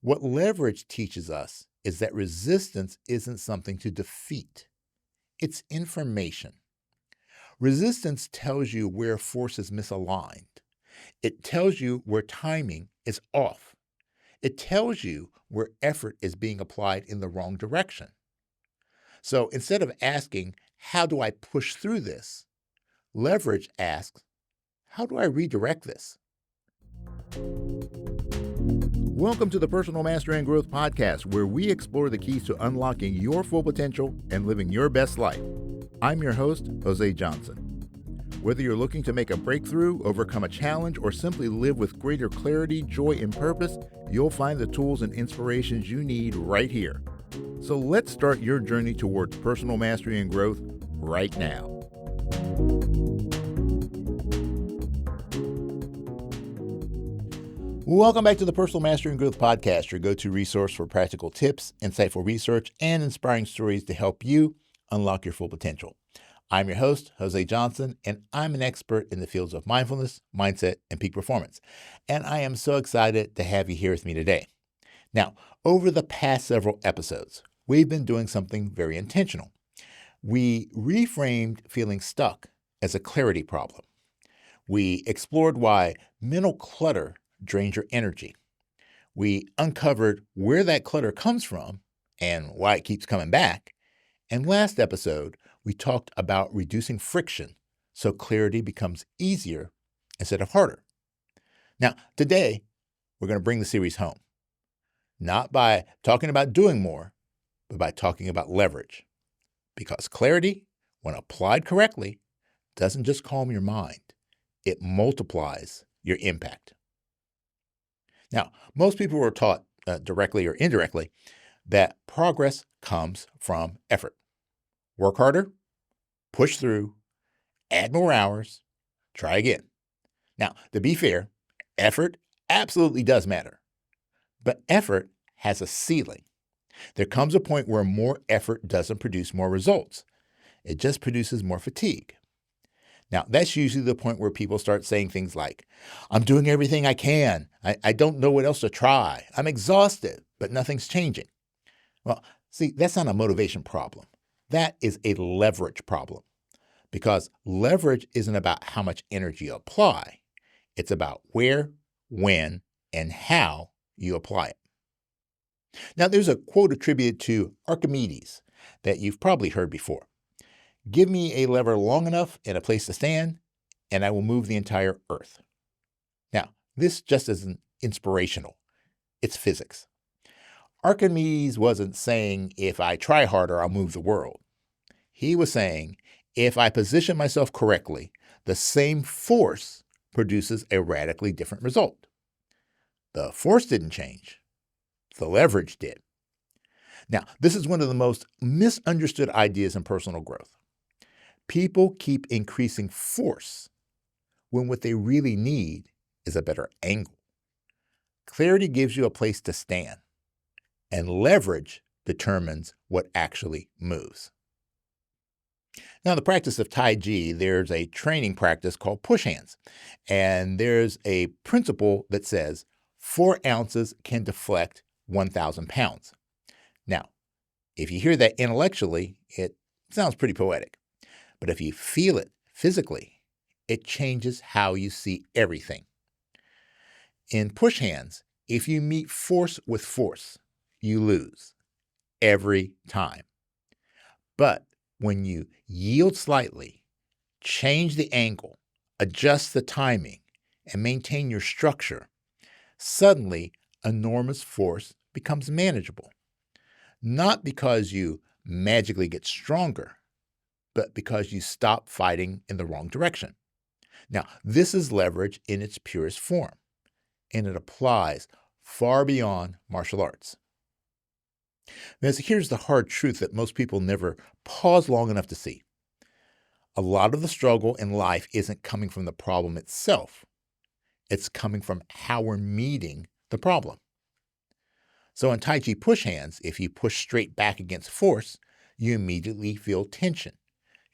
What leverage teaches us is that resistance isn't something to defeat, it's information. Resistance tells you where force is misaligned. It tells you where timing is off. It tells you where effort is being applied in the wrong direction. So instead of asking, how do I push through this? Leverage asks, how do I redirect this? Welcome to the Personal Mastery and Growth Podcast, where we explore the keys to unlocking your full potential and living your best life. I'm your host, Jose Johnson. Whether you're looking to make a breakthrough, overcome a challenge, or simply live with greater clarity, joy, and purpose, you'll find the tools and inspirations you need right here. So let's start your journey towards personal mastery and growth right now. Welcome back to the Personal Mastery and Growth Podcast, your go-to resource for practical tips, insightful research, and inspiring stories to help you unlock your full potential. I'm your host, Jose Johnson, and I'm an expert in the fields of mindfulness, mindset, and peak performance. And I am so excited to have you here with me today. Now, over the past several episodes, we've been doing something very intentional. We reframed feeling stuck as a clarity problem. We explored why mental clutter drains your energy. We uncovered where that clutter comes from and why it keeps coming back. And last episode, we talked about reducing friction so clarity becomes easier instead of harder. Now, today, we're going to bring the series home, not by talking about doing more, but by talking about leverage. Because clarity, when applied correctly, doesn't just calm your mind, it multiplies your impact. Now, most people were taught directly or indirectly that progress comes from effort. Work harder, push through, add more hours, try again. Now, to be fair, effort absolutely does matter. But effort has a ceiling. There comes a point where more effort doesn't produce more results. It just produces more fatigue. Now, that's usually the point where people start saying things like, I'm doing everything I can. I don't know what else to try. I'm exhausted, but nothing's changing. Well, see, that's not a motivation problem. That is a leverage problem, because leverage isn't about how much energy you apply. It's about where, when, and how you apply it. Now, there's a quote attributed to Archimedes that you've probably heard before. Give me a lever long enough and a place to stand, and I will move the entire earth. Now, this just isn't inspirational. It's physics. Archimedes wasn't saying, if I try harder, I'll move the world. He was saying, if I position myself correctly, the same force produces a radically different result. The force didn't change. The leverage did. Now, this is one of the most misunderstood ideas in personal growth. People keep increasing force when what they really need is a better angle. Clarity gives you a place to stand, and leverage determines what actually moves. Now, in the practice of Tai Chi, there's a training practice called push hands, and there's a principle that says 4 ounces can deflect 1,000 pounds. Now, if you hear that intellectually, it sounds pretty poetic. But if you feel it physically, it changes how you see everything. In push hands, if you meet force with force, you lose every time. But when you yield slightly, change the angle, adjust the timing, and maintain your structure, suddenly enormous force becomes manageable. Not because you magically get stronger, but because you stop fighting in the wrong direction. Now, this is leverage in its purest form, and it applies far beyond martial arts. Now, here's the hard truth that most people never pause long enough to see. A lot of the struggle in life isn't coming from the problem itself. It's coming from how we're meeting the problem. So in Tai Chi push hands, if you push straight back against force, you immediately feel tension.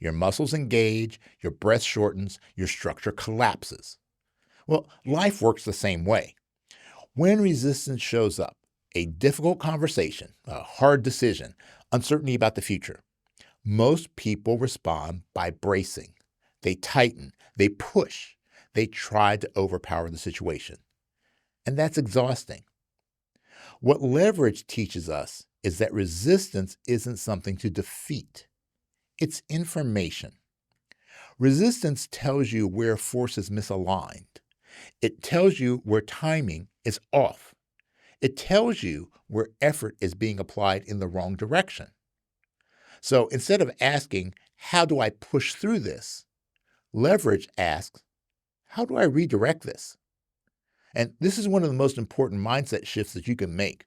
Your muscles engage, your breath shortens, your structure collapses. Well, life works the same way. When resistance shows up, a difficult conversation, a hard decision, uncertainty about the future, most people respond by bracing. They tighten, they push, they try to overpower the situation. And that's exhausting. What leverage teaches us is that resistance isn't something to defeat. It's information. Resistance tells you where force is misaligned. It tells you where timing is off. It tells you where effort is being applied in the wrong direction. So instead of asking, how do I push through this? Leverage asks, how do I redirect this? And this is one of the most important mindset shifts that you can make.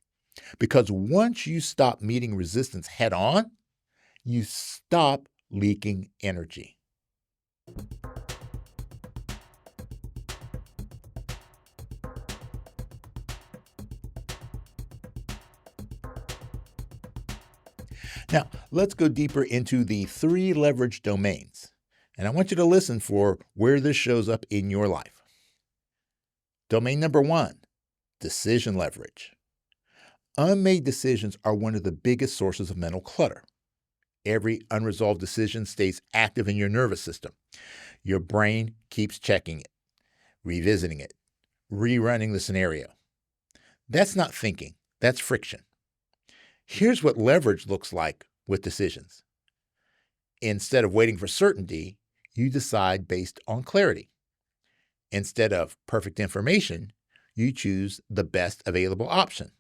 Because once you stop meeting resistance head on, you stop leaking energy. Now, let's go deeper into the 3 leverage domains. And I want you to listen for where this shows up in your life. Domain number 1, decision leverage. Unmade decisions are one of the biggest sources of mental clutter. Every unresolved decision stays active in your nervous system. Your brain keeps checking it, revisiting it, rerunning the scenario. That's not thinking, that's friction. Here's what leverage looks like with decisions. Instead of waiting for certainty, you decide based on clarity. Instead of perfect information, you choose the best available option.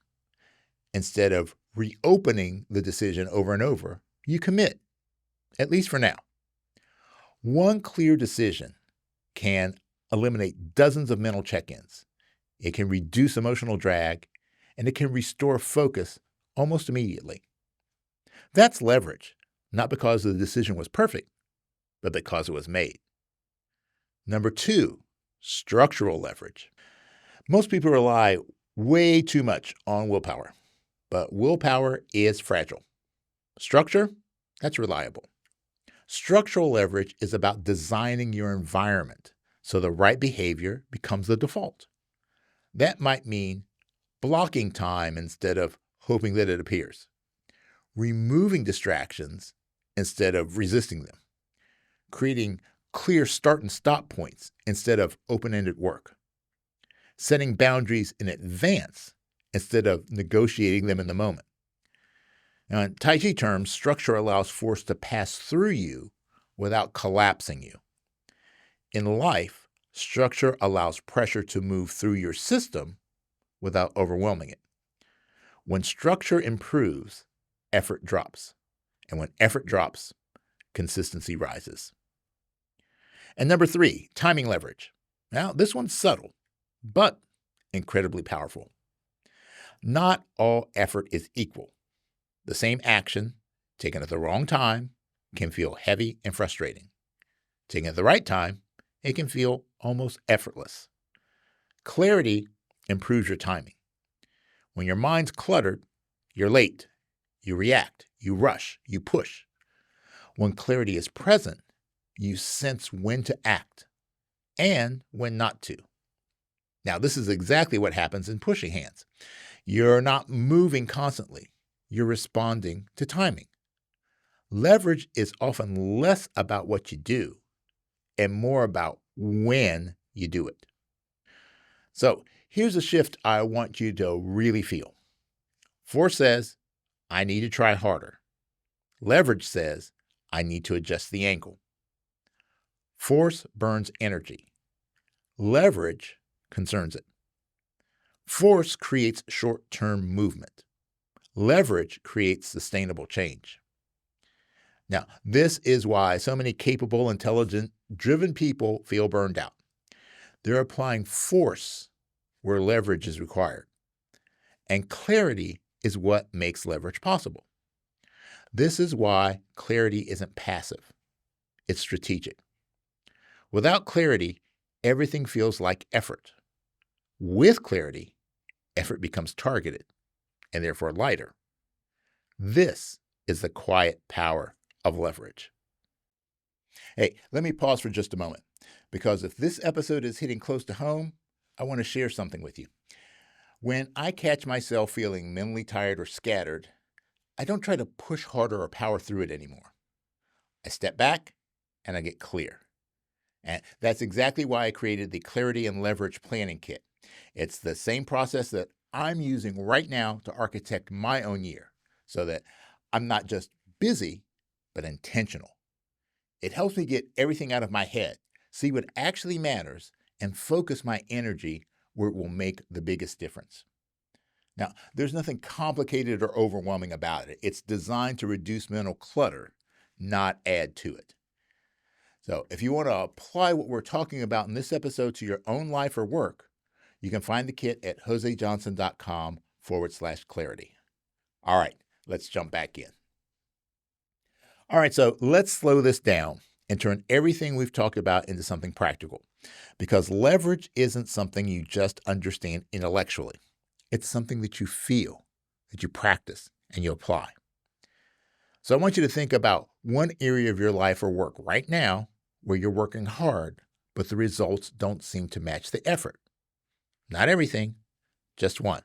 Instead of reopening the decision over and over, you commit, at least for now. One clear decision can eliminate dozens of mental check-ins. It can reduce emotional drag, and it can restore focus almost immediately. That's leverage, not because the decision was perfect, but because it was made. Number 2, structural leverage. Most people rely way too much on willpower, but willpower is fragile. Structure, that's reliable. Structural leverage is about designing your environment so the right behavior becomes the default. That might mean blocking time instead of hoping that it appears, removing distractions instead of resisting them, creating clear start and stop points instead of open-ended work, setting boundaries in advance instead of negotiating them in the moment. Now, in Tai Chi terms, structure allows force to pass through you without collapsing you. In life, structure allows pressure to move through your system without overwhelming it. When structure improves, effort drops. And when effort drops, consistency rises. And number 3, timing leverage. Now, this one's subtle, but incredibly powerful. Not all effort is equal. The same action, taken at the wrong time, can feel heavy and frustrating. Taken at the right time, it can feel almost effortless. Clarity improves your timing. When your mind's cluttered, you're late, you react, you rush, you push. When clarity is present, you sense when to act and when not to. Now, this is exactly what happens in pushing hands. You're not moving constantly. You're responding to timing. Leverage is often less about what you do and more about when you do it. So here's a shift I want you to really feel. Force says, I need to try harder. Leverage says, I need to adjust the angle. Force burns energy. Leverage concerns it. Force creates short-term movement. Leverage creates sustainable change. Now, this is why so many capable, intelligent, driven people feel burned out. They're applying force where leverage is required. And clarity is what makes leverage possible. This is why clarity isn't passive. It's strategic. Without clarity, everything feels like effort. With clarity, effort becomes targeted and therefore lighter. This is the quiet power of leverage. Hey, let me pause for just a moment, because if this episode is hitting close to home, I want to share something with you. When I catch myself feeling mentally tired or scattered, I don't try to push harder or power through it anymore. I step back and I get clear. And that's exactly why I created the Clarity and Leverage Planning Kit. It's the same process that I'm using right now to architect my own year so that I'm not just busy, but intentional. It helps me get everything out of my head, see what actually matters, and focus my energy where it will make the biggest difference. Now, there's nothing complicated or overwhelming about it. It's designed to reduce mental clutter, not add to it. So, if you want to apply what we're talking about in this episode to your own life or work, you can find the kit at josejohnson.com/clarity. All right, let's jump back in. All right, so let's slow this down and turn everything we've talked about into something practical, because leverage isn't something you just understand intellectually. It's something that you feel, that you practice, and you apply. So I want you to think about one area of your life or work right now where you're working hard, but the results don't seem to match the effort. Not everything, just one.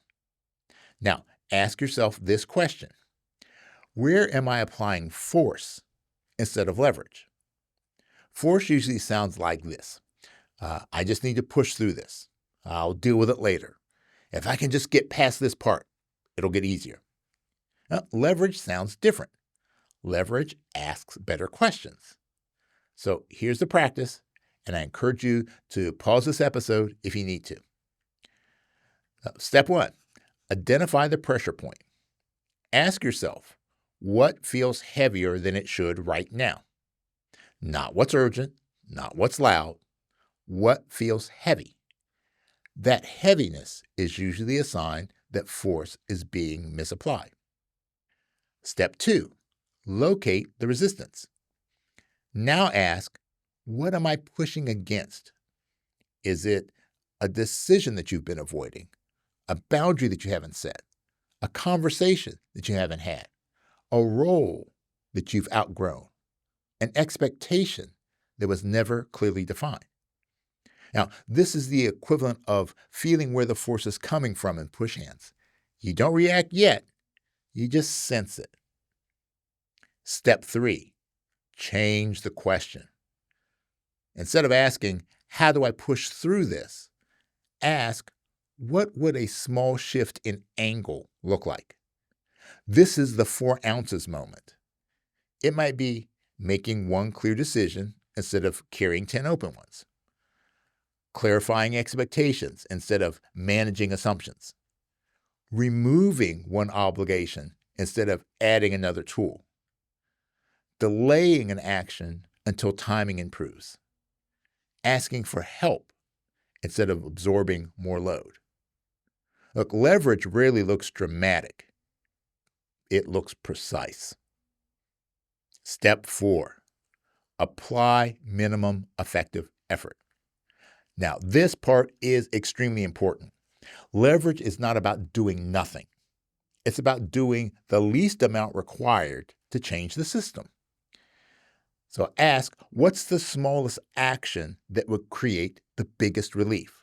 Now, ask yourself this question. Where am I applying force instead of leverage? Force usually sounds like this. I just need to push through this. I'll deal with it later. If I can just get past this part, it'll get easier. Now, leverage sounds different. Leverage asks better questions. So here's the practice, and I encourage you to pause this episode if you need to. Step 1, identify the pressure point. Ask yourself, what feels heavier than it should right now? Not what's urgent, not what's loud. What feels heavy? That heaviness is usually a sign that force is being misapplied. Step 2, locate the resistance. Now ask, what am I pushing against? Is it a decision that you've been avoiding, a boundary that you haven't set, a conversation that you haven't had, a role that you've outgrown, an expectation that was never clearly defined? Now, this is the equivalent of feeling where the force is coming from in push hands. You don't react yet, you just sense it. Step 3, change the question. Instead of asking, how do I push through this? Ask, what would a small shift in angle look like? This is the 4 ounces moment. It might be making one clear decision instead of carrying 10 open ones. Clarifying expectations instead of managing assumptions. Removing one obligation instead of adding another tool. Delaying an action until timing improves. Asking for help instead of absorbing more load. Look, leverage rarely looks dramatic. It looks precise. Step 4, apply minimum effective effort. Now, this part is extremely important. Leverage is not about doing nothing. It's about doing the least amount required to change the system. So ask, what's the smallest action that would create the biggest relief?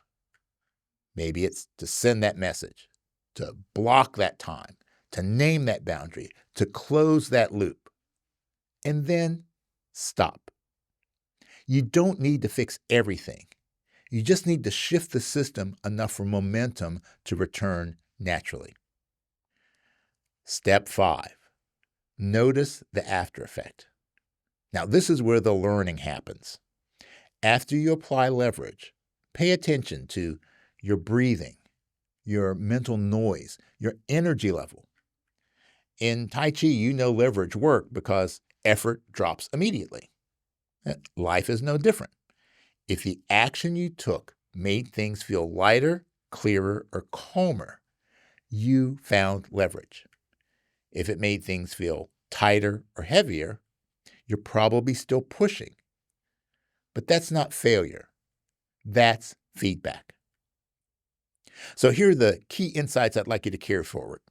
Maybe it's to send that message, to block that time, to name that boundary, to close that loop. And then stop. You don't need to fix everything. You just need to shift the system enough for momentum to return naturally. Step 5, notice the after effect. Now, this is where the learning happens. After you apply leverage, pay attention to your breathing, your mental noise, your energy level. In Tai Chi, you know leverage work because effort drops immediately. Life is no different. If the action you took made things feel lighter, clearer, or calmer, you found leverage. If it made things feel tighter or heavier, you're probably still pushing. But that's not failure. That's feedback. So here are the key insights I'd like you to carry forward.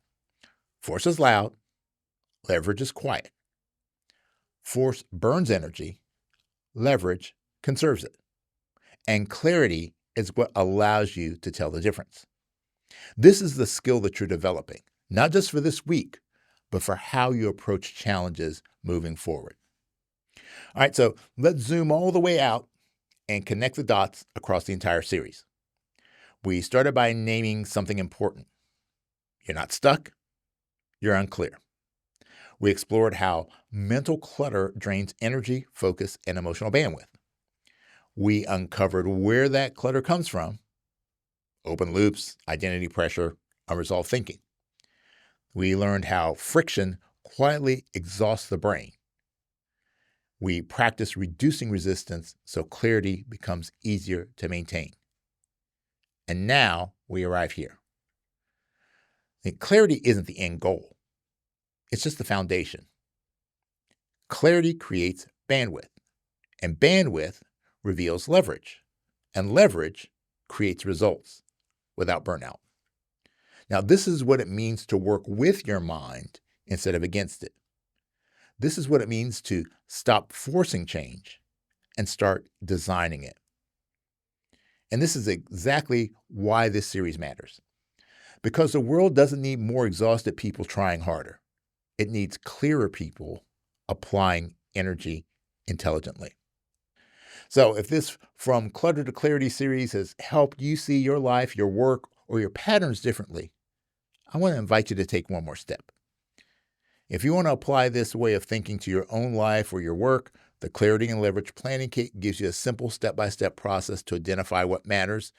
Force is loud. Leverage is quiet. Force burns energy. Leverage conserves it. And clarity is what allows you to tell the difference. This is the skill that you're developing, not just for this week, but for how you approach challenges moving forward. All right, so let's zoom all the way out and connect the dots across the entire series. We started by naming something important. You're not stuck, you're unclear. We explored how mental clutter drains energy, focus, and emotional bandwidth. We uncovered where that clutter comes from: open loops, identity pressure, unresolved thinking. We learned how friction quietly exhausts the brain. We practice reducing resistance so clarity becomes easier to maintain. And now we arrive here. Clarity isn't the end goal. It's just the foundation. Clarity creates bandwidth, and bandwidth reveals leverage, and leverage creates results without burnout. Now, this is what it means to work with your mind instead of against it. This is what it means to stop forcing change and start designing it. And this is exactly why this series matters. Because the world doesn't need more exhausted people trying harder. It needs clearer people applying energy intelligently. So if this From Clutter to Clarity series has helped you see your life, your work, or your patterns differently, I want to invite you to take one more step. If you want to apply this way of thinking to your own life or your work, the Clarity and Leverage Planning Kit gives you a simple step-by-step process to identify what matters,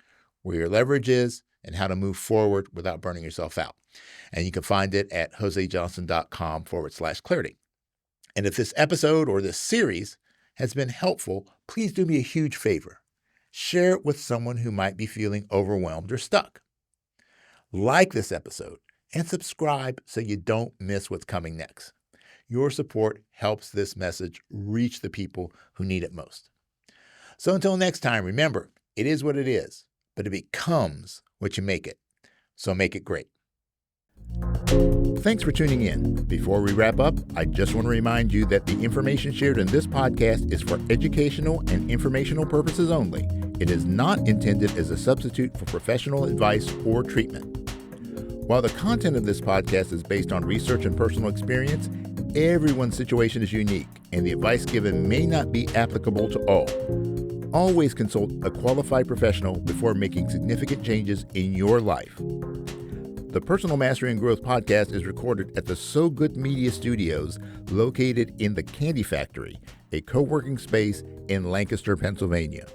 where your leverage is, and how to move forward without burning yourself out. And you can find it at josejohnson.com/clarity. And if this episode or this series has been helpful, please do me a huge favor. Share it with someone who might be feeling overwhelmed or stuck. Like this episode and subscribe so you don't miss what's coming next. Your support helps this message reach the people who need it most. So until next time, remember, it is what it is, but it becomes what you make it. So make it great. Thanks for tuning in. Before we wrap up, I just want to remind you that the information shared in this podcast is for educational and informational purposes only. It is not intended as a substitute for professional advice or treatment. While the content of this podcast is based on research and personal experience, everyone's situation is unique, and the advice given may not be applicable to all. Always consult a qualified professional before making significant changes in your life. The Personal Mastery and Growth podcast is recorded at the So Good Media Studios, located in the Candy Factory, a co-working space in Lancaster, Pennsylvania.